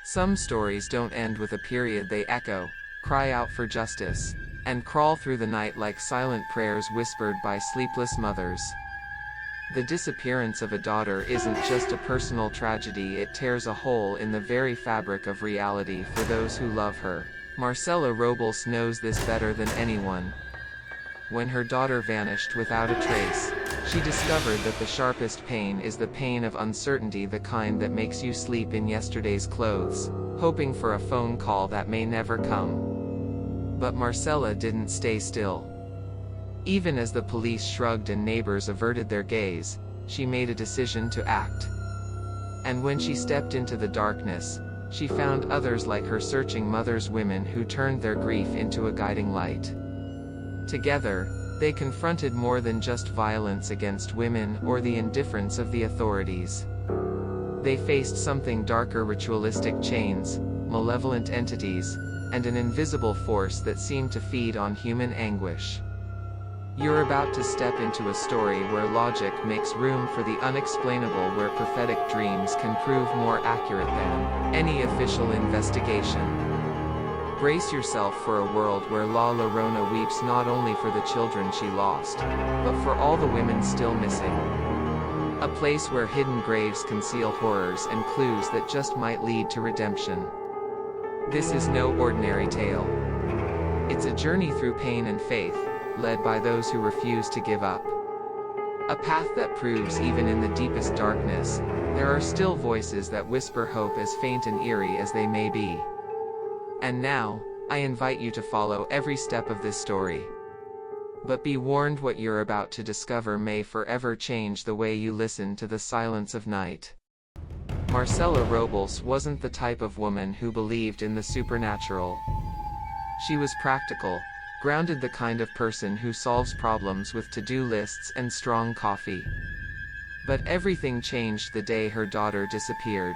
Some stories don't end with a period, they echo, cry out for justice, and crawl through the night like silent prayers whispered by sleepless mothers. The disappearance of a daughter isn't just a personal tragedy, it tears a hole in the very fabric of reality for those who love her. Marcela Robles knows this better than anyone. When her daughter vanished without a trace, she discovered that the sharpest pain is the pain of uncertainty, the kind that makes you sleep in yesterday's clothes, hoping for a phone call that may never come. But Marcela didn't stay still. Even as the police shrugged and neighbors averted their gaze, she made a decision to act. And when she stepped into the darkness, she found others like her, searching mothers, women who turned their grief into a guiding light. Together, they confronted more than just violence against women or the indifference of the authorities. They faced something darker: ritualistic chains, malevolent entities, and an invisible force that seemed to feed on human anguish. You're about to step into a story where logic makes room for the unexplainable, where prophetic dreams can prove more accurate than any official investigation. Brace yourself for a world where La Llorona weeps not only for the children she lost, but for all the women still missing. A place where hidden graves conceal horrors and clues that just might lead to redemption. This is no ordinary tale. It's a journey through pain and faith, led by those who refuse to give up. A path that proves even in the deepest darkness, there are still voices that whisper hope, as faint and eerie as they may be. And now, I invite you to follow every step of this story. But be warned, what you're about to discover may forever change the way you listen to the silence of night. Marcela Robles wasn't the type of woman who believed in the supernatural. She was practical, grounded, the kind of person who solves problems with to-do lists and strong coffee. But everything changed the day her daughter disappeared.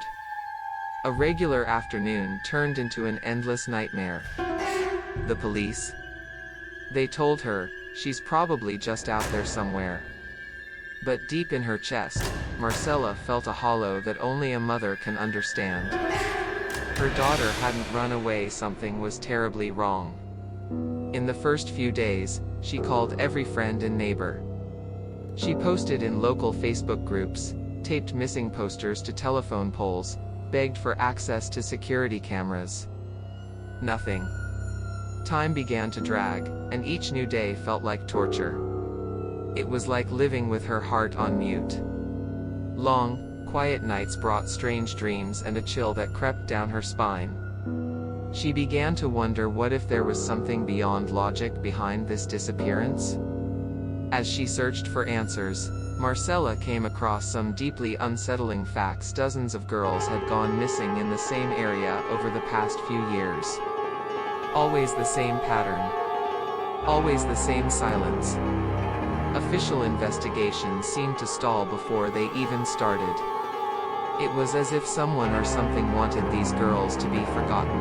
A regular afternoon turned into an endless nightmare. The police? They told her, she's probably just out there somewhere. But deep in her chest, Marcela felt a hollow that only a mother can understand. Her daughter hadn't run away, something was terribly wrong. In the first few days, she called every friend and neighbor. She posted in local Facebook groups, taped missing posters to telephone poles, begged for access to security cameras. Nothing. Time began to drag, and each new day felt like torture. It was like living with her heart on mute. Long, quiet nights brought strange dreams and a chill that crept down her spine. She began to wonder, what if there was something beyond logic behind this disappearance? As she searched for answers, Marcela came across some deeply unsettling facts. Dozens of girls had gone missing in the same area over the past few years. Always the same pattern. Always the same silence. Official investigations seemed to stall before they even started. It was as if someone or something wanted these girls to be forgotten.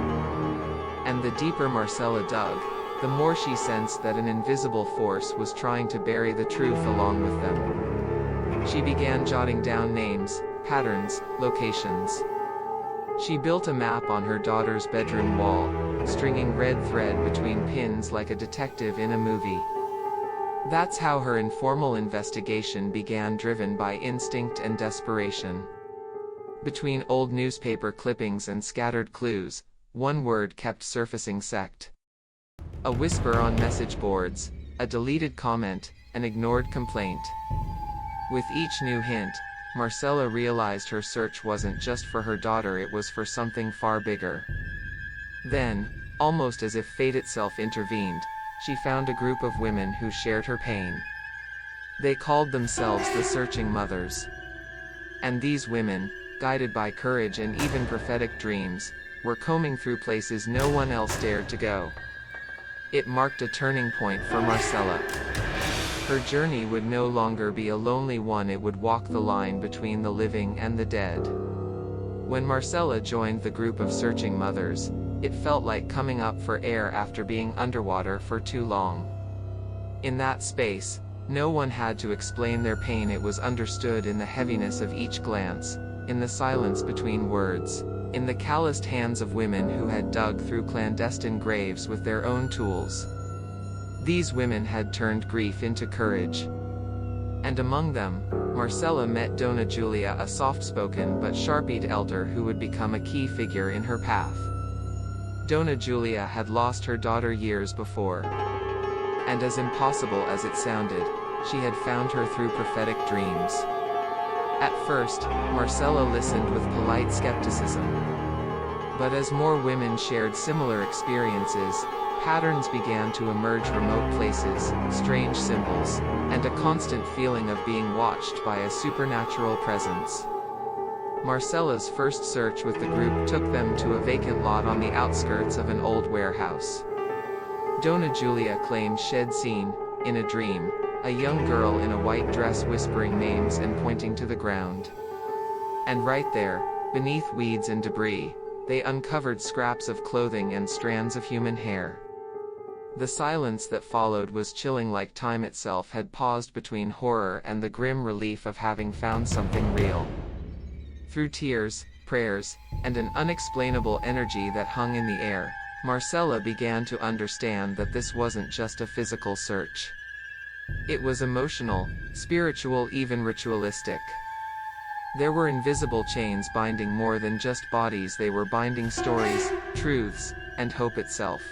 And the deeper Marcela dug, the more she sensed that an invisible force was trying to bury the truth along with them. She began jotting down names, patterns, locations. She built a map on her daughter's bedroom wall, stringing red thread between pins like a detective in a movie. That's how her informal investigation began, driven by instinct and desperation. Between old newspaper clippings and scattered clues, one word kept surfacing: sect. A whisper on message boards, a deleted comment, an ignored complaint. With each new hint, Marcela realized her search wasn't just for her daughter, it was for something far bigger. Then, almost as if fate itself intervened, she found a group of women who shared her pain. They called themselves the Searching Mothers. And these women, guided by courage and even prophetic dreams, were combing through places no one else dared to go. It marked a turning point for Marcela. Her journey would no longer be a lonely one, it would walk the line between the living and the dead. When Marcela joined the group of Searching Mothers, it felt like coming up for air after being underwater for too long. In that space, no one had to explain their pain, it was understood in the heaviness of each glance, in the silence between words, in the calloused hands of women who had dug through clandestine graves with their own tools. These women had turned grief into courage. And among them, Marcella met Dona Julia, a soft-spoken but sharp-eyed elder who would become a key figure in her path. Dona Julia had lost her daughter years before. And as impossible as it sounded, she had found her through prophetic dreams. At first, Marcella listened with polite skepticism. But as more women shared similar experiences, patterns began to emerge: remote places, strange symbols, and a constant feeling of being watched by a supernatural presence. Marcella's first search with the group took them to a vacant lot on the outskirts of an old warehouse. Dona Julia claimed she'd seen, in a dream, a young girl in a white dress whispering names and pointing to the ground. And right there, beneath weeds and debris, they uncovered scraps of clothing and strands of human hair. The silence that followed was chilling, like time itself had paused between horror and the grim relief of having found something real. Through tears, prayers, and an unexplainable energy that hung in the air, Marcella began to understand that this wasn't just a physical search. It was emotional, spiritual, even ritualistic. There were invisible chains binding more than just bodies. They were binding stories, truths, and hope itself.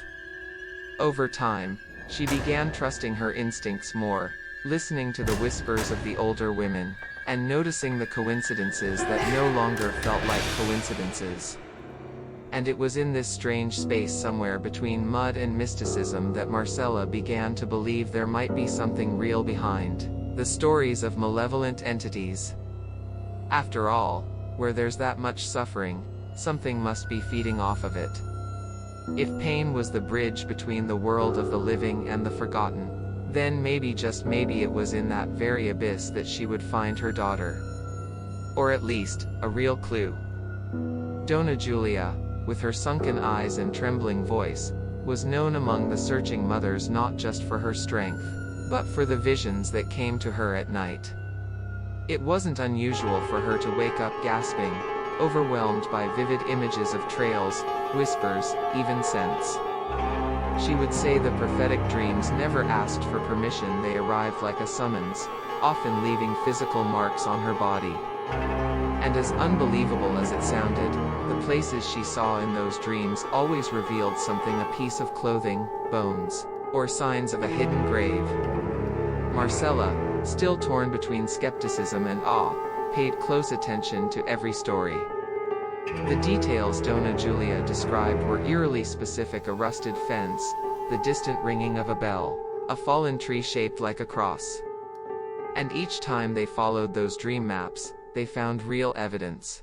Over time, she began trusting her instincts more, listening to the whispers of the older women, and noticing the coincidences that no longer felt like coincidences. And it was in this strange space somewhere between mud and mysticism that Marcella began to believe there might be something real behind the stories of malevolent entities. After all, where there's that much suffering, something must be feeding off of it. If pain was the bridge between the world of the living and the forgotten, then maybe, just maybe, it was in that very abyss that she would find her daughter. Or at least, a real clue. Dona Julia, with her sunken eyes and trembling voice, was known among the searching mothers not just for her strength, but for the visions that came to her at night. It wasn't unusual for her to wake up gasping, overwhelmed by vivid images of trails, whispers, even scents. She would say the prophetic dreams never asked for permission. They arrived like a summons, often leaving physical marks on her body. And as unbelievable as it sounded, the places she saw in those dreams always revealed something: a piece of clothing, bones, or signs of a hidden grave. Marcella, still torn between skepticism and awe, paid close attention to every story. The details Dona Julia described were eerily specific: a rusted fence, the distant ringing of a bell, a fallen tree shaped like a cross. And each time they followed those dream maps, they found real evidence.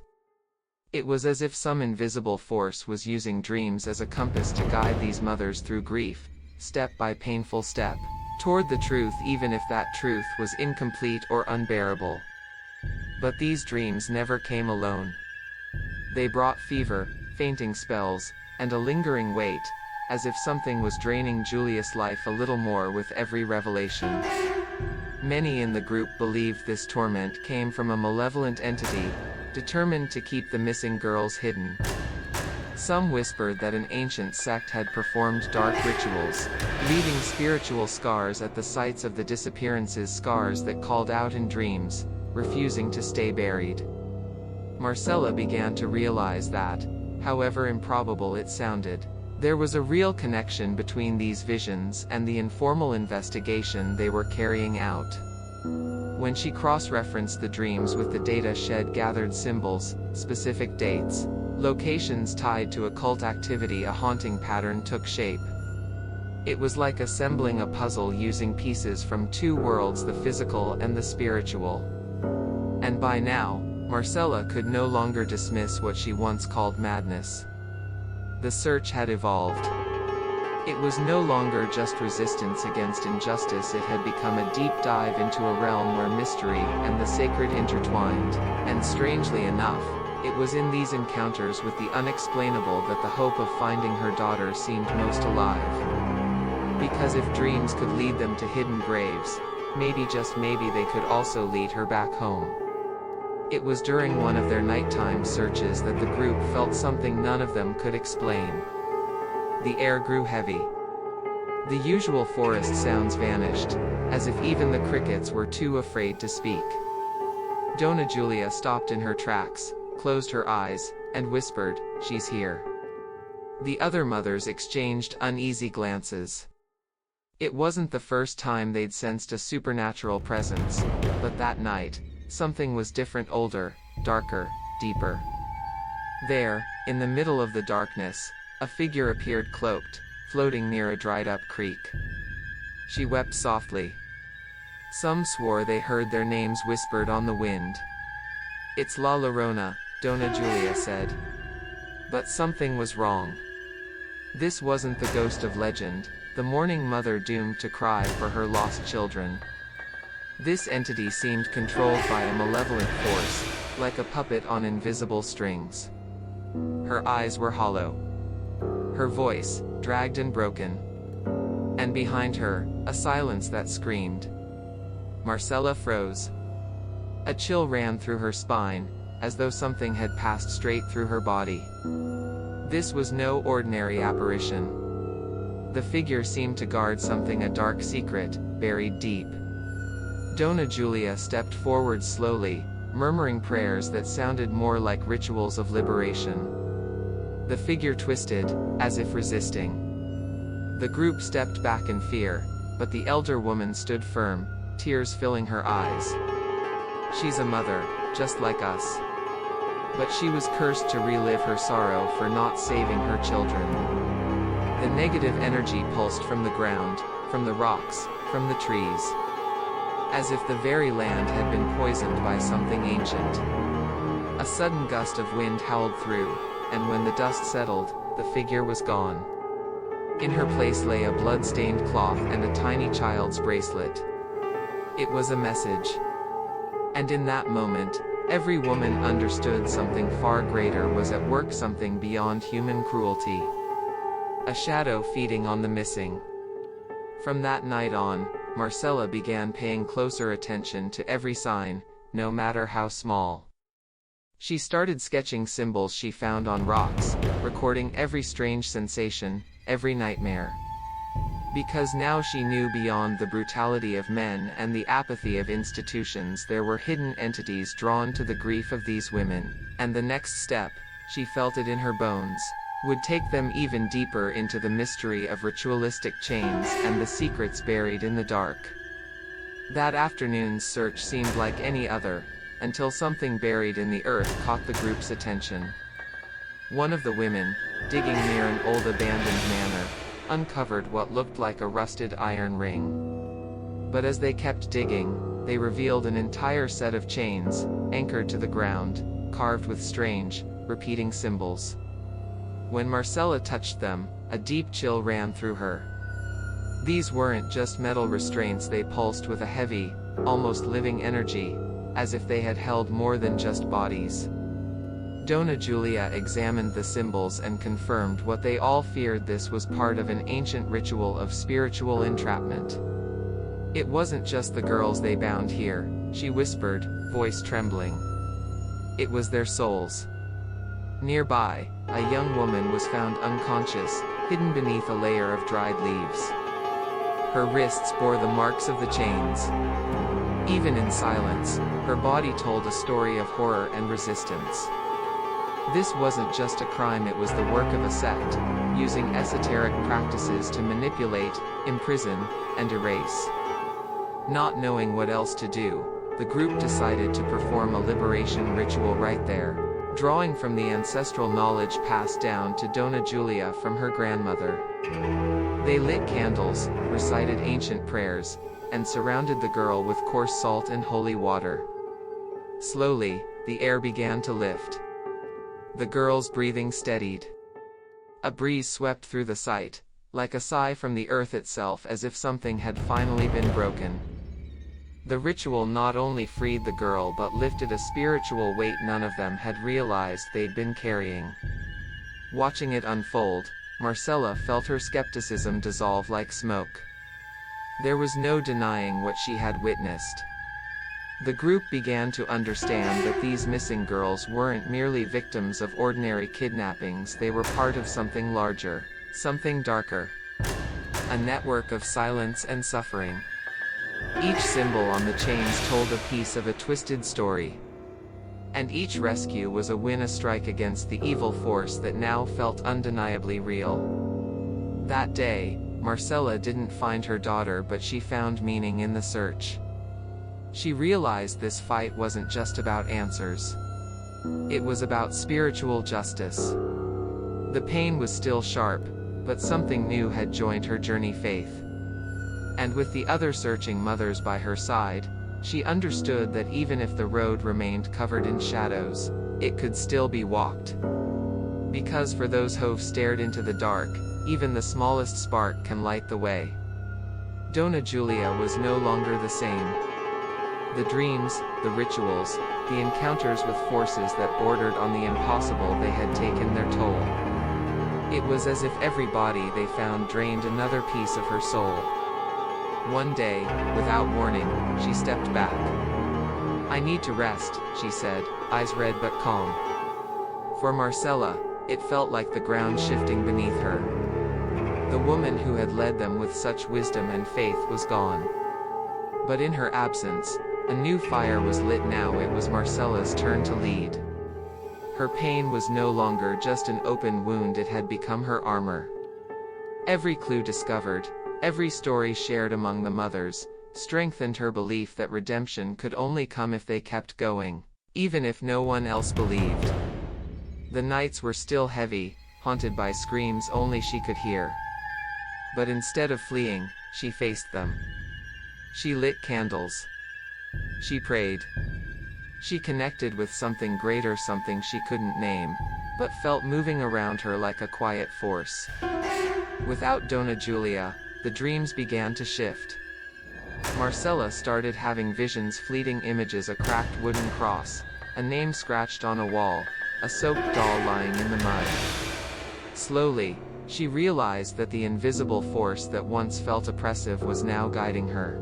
It was as if some invisible force was using dreams as a compass to guide these mothers through grief, step by painful step, toward the truth, even if that truth was incomplete or unbearable. But these dreams never came alone. They brought fever, fainting spells, and a lingering weight, as if something was draining Julia's life a little more with every revelation. Many in the group believed this torment came from a malevolent entity, determined to keep the missing girls hidden. Some whispered that an ancient sect had performed dark rituals, leaving spiritual scars at the sites of the disappearances, scars that called out in dreams, refusing to stay buried. Marcella began to realize that, however improbable it sounded, there was a real connection between these visions and the informal investigation they were carrying out. When she cross-referenced the dreams with the data she'd gathered, symbols, specific dates, locations tied to occult activity, a haunting pattern took shape. It was like assembling a puzzle using pieces from two worlds, the physical and the spiritual. And by now, Marcella could no longer dismiss what she once called madness. The search had evolved. It was no longer just resistance against injustice, it had become a deep dive into a realm where mystery and the sacred intertwined, and strangely enough, it was in these encounters with the unexplainable that the hope of finding her daughter seemed most alive. Because if dreams could lead them to hidden graves, maybe, just maybe, they could also lead her back home. It was during one of their nighttime searches that the group felt something none of them could explain. The air grew heavy. The usual forest sounds vanished, as if even the crickets were too afraid to speak. Dona Julia stopped in her tracks, closed her eyes, and whispered, "She's here." The other mothers exchanged uneasy glances. It wasn't the first time they'd sensed a supernatural presence, but that night, something was different, older, darker, deeper. There, in the middle of the darkness, a figure appeared cloaked, floating near a dried-up creek. She wept softly. Some swore they heard their names whispered on the wind. "It's La Llorona," Dona Julia said. But something was wrong. This wasn't the ghost of legend, the mourning mother doomed to cry for her lost children. This entity seemed controlled by a malevolent force, like a puppet on invisible strings. Her eyes were hollow. Her voice, dragged and broken. And behind her, a silence that screamed. Marcella froze. A chill ran through her spine, as though something had passed straight through her body. This was no ordinary apparition. The figure seemed to guard something, a dark secret, buried deep. Dona Julia stepped forward slowly, murmuring prayers that sounded more like rituals of liberation. The figure twisted, as if resisting. The group stepped back in fear, but the elder woman stood firm, tears filling her eyes. "She's a mother, just like us. But she was cursed to relive her sorrow for not saving her children." The negative energy pulsed from the ground, from the rocks, from the trees. As if the very land had been poisoned by something ancient. A sudden gust of wind howled through, and when the dust settled, the figure was gone. In her place lay a blood-stained cloth and a tiny child's bracelet. It was a message. And in that moment, every woman understood something far greater was at work, something beyond human cruelty. A shadow feeding on the missing. From that night on, Marcella began paying closer attention to every sign, no matter how small. She started sketching symbols she found on rocks, recording every strange sensation, every nightmare. Because now she knew beyond the brutality of men and the apathy of institutions, there were hidden entities drawn to the grief of these women, and the next step, she felt it in her bones, would take them even deeper into the mystery of ritualistic chains and the secrets buried in the dark. That afternoon's search seemed like any other, until something buried in the earth caught the group's attention. One of the women, digging near an old abandoned manor, uncovered what looked like a rusted iron ring. But as they kept digging, they revealed an entire set of chains, anchored to the ground, carved with strange, repeating symbols. When Marcella touched them, a deep chill ran through her. These weren't just metal restraints, they pulsed with a heavy, almost living energy, as if they had held more than just bodies. Dona Julia examined the symbols and confirmed what they all feared: this was part of an ancient ritual of spiritual entrapment. It wasn't just the girls they bound here, she whispered, voice trembling. It was their souls. Nearby, a young woman was found unconscious, hidden beneath a layer of dried leaves. Her wrists bore the marks of the chains. Even in silence, her body told a story of horror and resistance. This wasn't just a crime, it was the work of a sect, using esoteric practices to manipulate, imprison, and erase. Not knowing what else to do, the group decided to perform a liberation ritual right there, drawing from the ancestral knowledge passed down to Dona Julia from her grandmother. They lit candles, recited ancient prayers, and surrounded the girl with coarse salt and holy water. Slowly, the air began to lift. The girl's breathing steadied. A breeze swept through the site, like a sigh from the earth itself, as if something had finally been broken. The ritual not only freed the girl but lifted a spiritual weight none of them had realized they'd been carrying. Watching it unfold, Marcella felt her skepticism dissolve like smoke. There was no denying what she had witnessed. The group began to understand that these missing girls weren't merely victims of ordinary kidnappings, they were part of something larger, something darker. A network of silence and suffering. Each symbol on the chains told a piece of a twisted story. And each rescue was a win, a strike against the evil force that now felt undeniably real. That day, Marcella didn't find her daughter, but she found meaning in the search. She realized this fight wasn't just about answers. It was about spiritual justice. The pain was still sharp, but something new had joined her journey, faith. And with the other searching mothers by her side, she understood that even if the road remained covered in shadows, it could still be walked. Because for those who've stared into the dark, even the smallest spark can light the way. Dona Julia was no longer the same. The dreams, the rituals, the encounters with forces that bordered on the impossible, they had taken their toll. It was as if every body they found drained another piece of her soul. One day, without warning, she stepped back. "I need to rest," she said, eyes red but calm. For Marcella, it felt like the ground shifting beneath her. The woman who had led them with such wisdom and faith was gone. But in her absence, a new fire was lit. Now it was Marcella's turn to lead. Her pain was no longer just an open wound, it had become her armor. Every clue discovered, every story shared among the mothers, strengthened her belief that redemption could only come if they kept going, even if no one else believed. The nights were still heavy, haunted by screams only she could hear. But instead of fleeing, she faced them. She lit candles. She prayed. She connected with something greater, something she couldn't name, but felt moving around her like a quiet force. Without Dona Julia, the dreams began to shift. Marcella started having visions, fleeting images, a cracked wooden cross, a name scratched on a wall, a soaked doll lying in the mud. Slowly, she realized that the invisible force that once felt oppressive was now guiding her.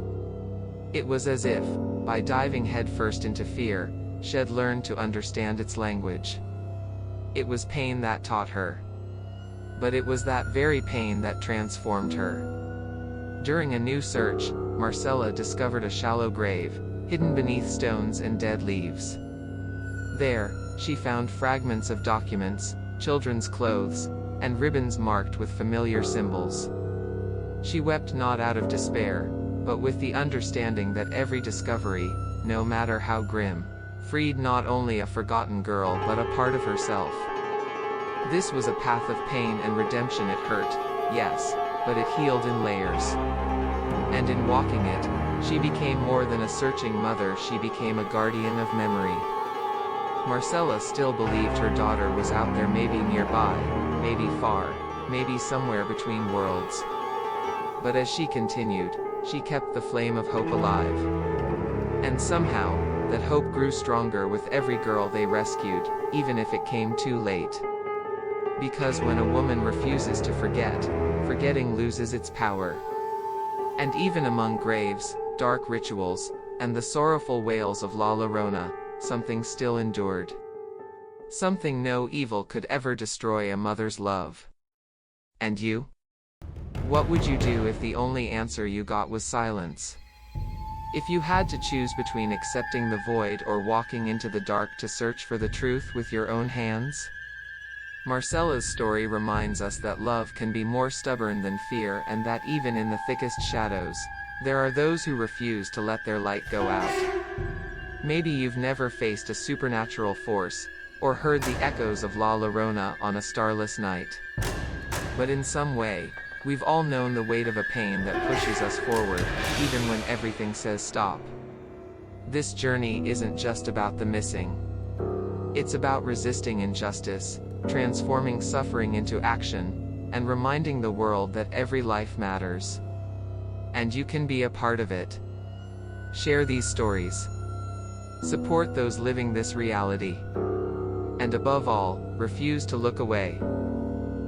It was as if, by diving headfirst into fear, she had learned to understand its language. It was pain that taught her. But it was that very pain that transformed her. During a new search, Marcella discovered a shallow grave, hidden beneath stones and dead leaves. There, she found fragments of documents, children's clothes, and ribbons marked with familiar symbols. She wept not out of despair, but with the understanding that every discovery, no matter how grim, freed not only a forgotten girl but a part of herself. This was a path of pain and redemption. It hurt, yes, but it healed in layers. And in walking it, she became more than a searching mother, she became a guardian of memory. Marcella still believed her daughter was out there, maybe nearby, maybe far, maybe somewhere between worlds. But as she continued, she kept the flame of hope alive. And somehow, that hope grew stronger with every girl they rescued, even if it came too late. Because when a woman refuses to forget, forgetting loses its power. And even among graves, dark rituals, and the sorrowful wails of La Llorona, something still endured. Something no evil could ever destroy, a mother's love. And you? What would you do if the only answer you got was silence? If you had to choose between accepting the void or walking into the dark to search for the truth with your own hands? Marcella's story reminds us that love can be more stubborn than fear, and that even in the thickest shadows, there are those who refuse to let their light go out. Maybe you've never faced a supernatural force, or heard the echoes of La Llorona on a starless night. But in some way, we've all known the weight of a pain that pushes us forward, even when everything says stop. This journey isn't just about the missing. It's about resisting injustice, transforming suffering into action, and reminding the world that every life matters. And you can be a part of it. Share these stories. Support those living this reality. And above all, refuse to look away.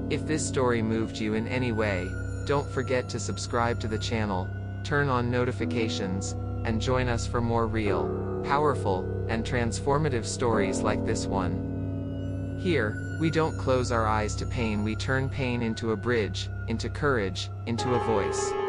If this story moved you in any way, don't forget to subscribe to the channel, turn on notifications, and join us for more real, powerful, and transformative stories like this one. Here, we don't close our eyes to pain, we turn pain into a bridge, into courage, into a voice.